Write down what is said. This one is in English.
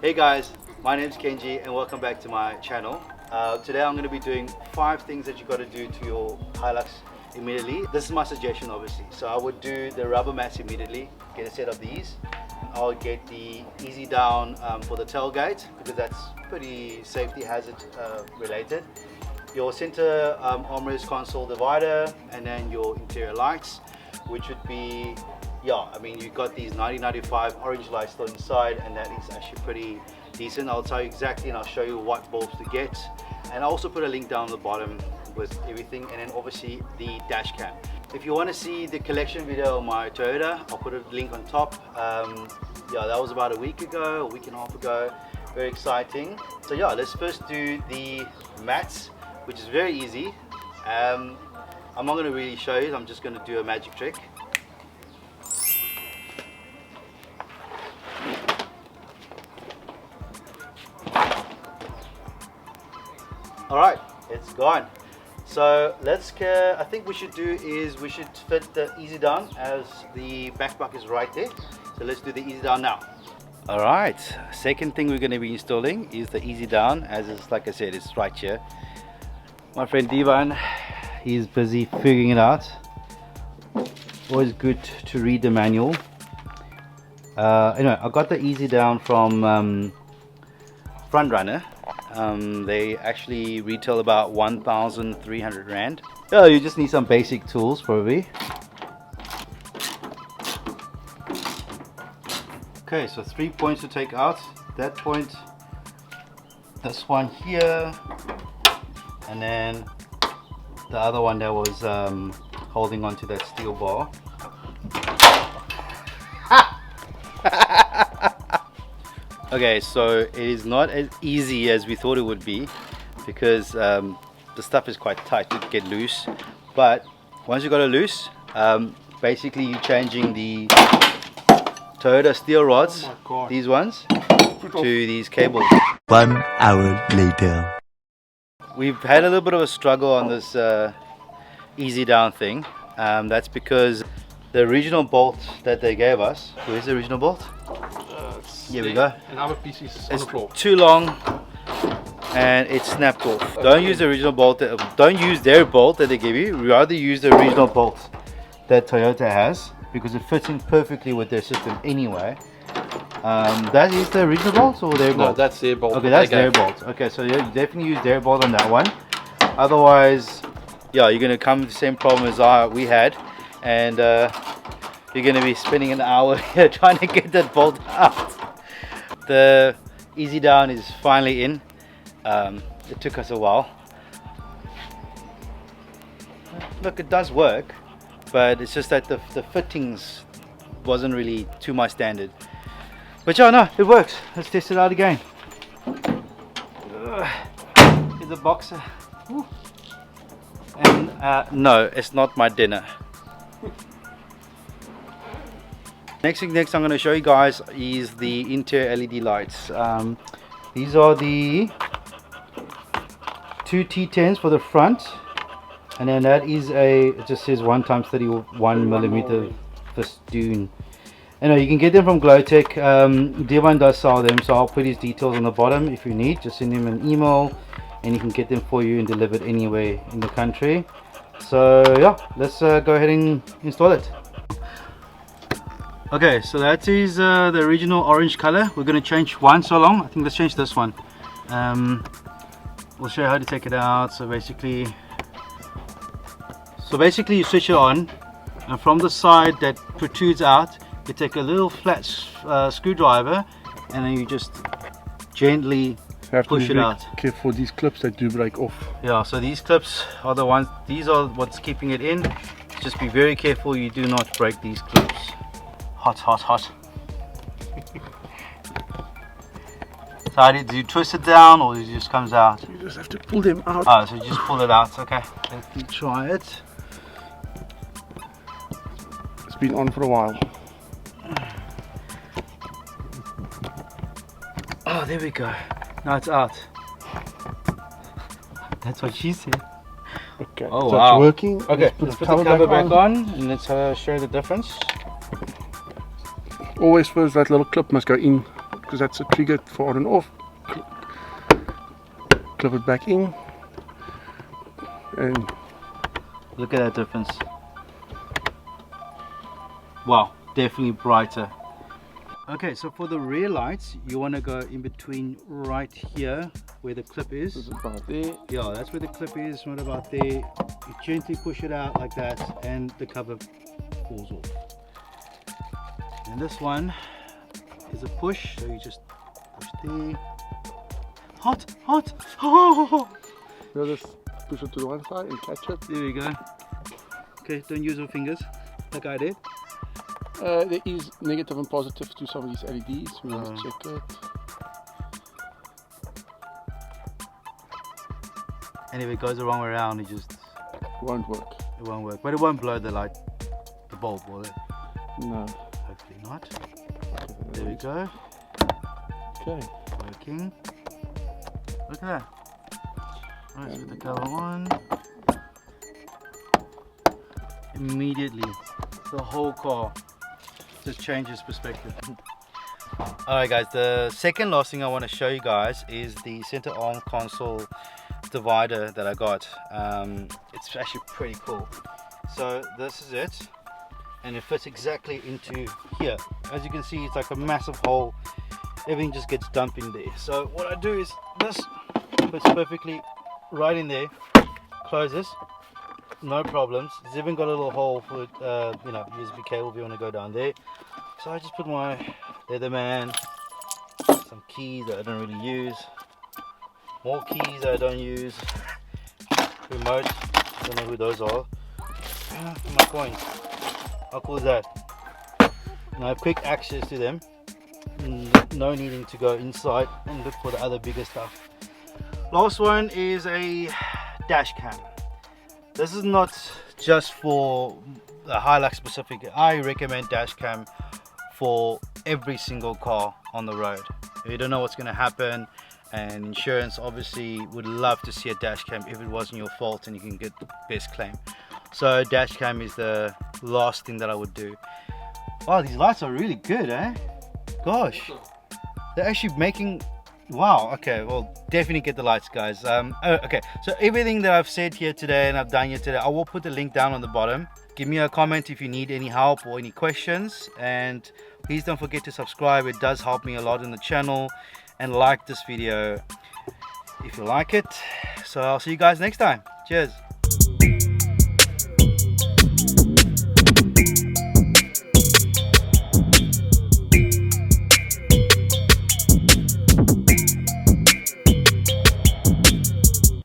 Hey guys, my name is Kenji and welcome back to my channel. Today I'm going to be doing 5 things that you got to do to your Hilux immediately. This is my suggestion obviously. So I would do the rubber mats immediately, get a set of these. I'll get the easy down for the tailgate because that's pretty safety hazard related. Your center armrest console divider, and then your interior lights, which would be, yeah, I mean, you've got these 1995 orange lights still inside, and that is actually pretty decent. I'll tell you exactly and I'll show you what bulbs to get, and I'll also put a link down the bottom with everything, and then obviously the dash cam. If you want to see the collection video of my Toyota, I'll put a link on top. Yeah, that was about a week and a half ago. Very exciting. So yeah, let's first do the mats, which is very easy. I'm not going to really show you, I'm just going to do a magic trick. Alright, it's gone. So let's, I think we should do is we should fit the easy down as the back bucket is right there. So let's do the easy down now. Alright, second thing we're going to be installing is the easy down, as is, like I said, it's right here. My friend Divan, he's busy figuring it out. Always good to read the manual. Anyway, I got the easy down from Front Runner. They actually retail about 1,300 Rand. Oh, you just need some basic tools probably. Okay, so 3 points to take out. That point, this one here, and then the other one that was holding onto that steel bar. Okay, so it is not as easy as we thought it would be, because the stuff is quite tight to get loose. But once you got it loose, basically you're changing the Toyota steel rods, these ones, to these cables. 1 hour later. We've had a little bit of a struggle on this easy down thing. That's because the original bolt that they gave us, where's the original bolt? Here we go. And other pieces on the floor. Too long and it snapped off. Don't use the original bolt, don't use their bolt that they give you, rather use the original bolt that Toyota has, because it fits in perfectly with their system anyway. That is the original bolt or their bolt? No, that's their bolt. Okay, that's their bolt. Okay, so you definitely use their bolt on that one. Otherwise, yeah, you're going to come with the same problem as we had, and you're going to be spending an hour here trying to get that bolt out. The easy down is finally in. It took us a while. Look, it does work, but it's just that the fittings wasn't really to my standard. But yeah, no, it works. Let's test it out again. Here's a boxer. Woo. And no, it's not my dinner. Next I'm going to show you guys is the interior LED lights. These are the 2 T10s for the front, and then that is it just says 1x31mm festoon. And you can get them from Glowtech. Divan does sell them, so I'll put his details on the bottom if you need. Just send him an email and he can get them for you and delivered anywhere in the country. So yeah, let's go ahead and install it. Okay, so that is the original orange color. We're going to change one so long. I think let's change this one. We'll show you how to take it out. So basically you switch it on, and from the side that protrudes out, you take a little flat screwdriver, and then you just gently push it out. Careful, these clips that do break off. Yeah, so these clips are the ones, these are what's keeping it in. Just be very careful you do not break these clips. Hot, hot, hot. So how do you twist it down, or it just comes out? You just have to pull them out. Oh, so you just pull it out. Okay, let me try it. It's been on for a while. Oh, there we go. Now it's out. That's what she said. Okay, oh, so wow. It's working. Okay, let's put the cover back on and let's show the difference. Always first that little clip must go in because that's a trigger for on and off. Clip it back in, and Look at that difference. Wow, definitely brighter. Okay, so for the rear lights, you want to go in between right here where the clip this is. is about there. Yeah, that's where the clip is, right about there. You gently push it out like that and the cover falls off. And this one is a push, so you just push there. Hot, hot, oh! Now just push it to the one side and catch it. There we go. Okay, don't use your fingers like I did. There is negative and positive to some of these LEDs. We must check it. And if it goes the wrong way around, it just Won't work. it won't work. But it won't blow the light, the bulb, will it? No. Hopefully not. There we go. Okay. Working. Look at that. Let's put the cover on. Immediately, the whole car just changes perspective. Alright guys, the second last thing I want to show you guys is the center arm console divider that I got. It's actually pretty cool. So this is it, and it fits exactly into here. As you can see, it's like a massive hole. Everything just gets dumped in there. So what I do is this fits perfectly right in there. Close this, no problems. It's even got a little hole for you know, USB cable if you want to go down there. So I just put my Leatherman, some keys that I don't really use, more keys that I don't use, remote, don't know who those are, my coins. How cool is that? And I have quick access to them, no needing to go inside and look for the other bigger stuff. Last one is a dash cam. This is not just for the Hilux specific. I recommend dash cam for every single car on the road. You don't know what's going to happen, and insurance obviously would love to see a dash cam if it wasn't your fault and you can get best claim. So dash cam is the last thing that I would do. Wow, these lights are really good, eh? Gosh, they're actually making, wow. Okay, well, definitely get the lights, guys. Okay, so everything that I've said here today and I've done here today, I will put the link down on the bottom. Give me a comment if you need any help or any questions, and please don't forget to subscribe. It does help me a lot in the channel, and like this video if you like it. So I'll see you guys next time. Cheers.